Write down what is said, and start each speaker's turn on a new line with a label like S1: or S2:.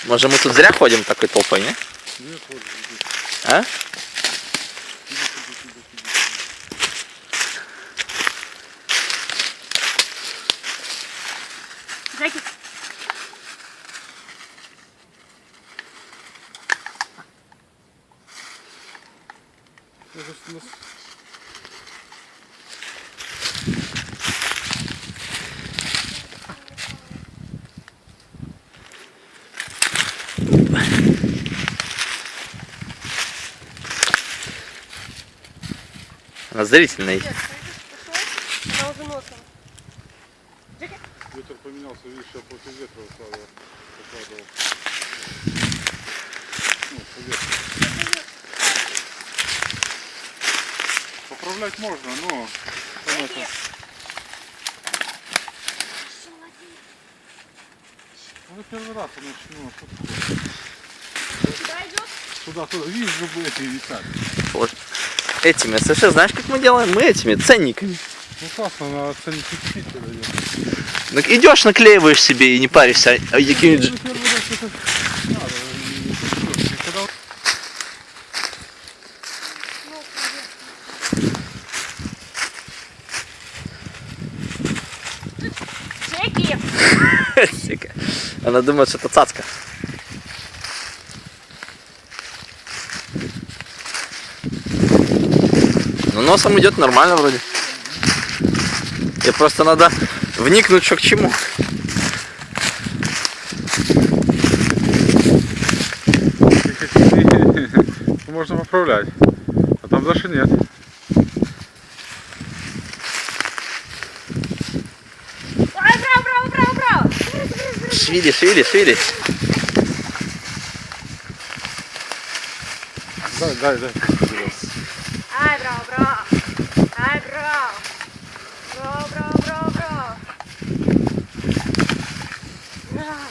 S1: Может, мы тут зря ходим такой толпой, не?
S2: Нет, вот.
S1: А?
S3: Зайки.
S1: Она зрительная.
S3: Она уже носом. Джеки.
S2: Ветер поменялся, видишь, я против ветра покладывал. Ну, поверх. Поправлять можно, но там это... Ну, первый раз я начну.
S3: Сюда идет?
S2: Туда, видишь, чтобы эти висят.
S1: Вот. Этими, слушай, знаешь, как мы делаем? Мы этими ценниками.
S2: Ну классно, на оценить чуть-чуть идет.
S1: Ну, идешь, наклеиваешь себе и не паришься. А какие-нибудь...
S2: Ну, первый раз это надо. И когда...
S3: Джеки.
S1: Она думает, что это цацка. Ну, носом идет нормально вроде. И просто надо вникнуть, что к чему.
S2: Можно поправлять. А там даже нет.
S3: Ай, браво.
S1: Швили.
S2: Дай.
S3: Ай, браво. Ай, браво. Браво. Браво.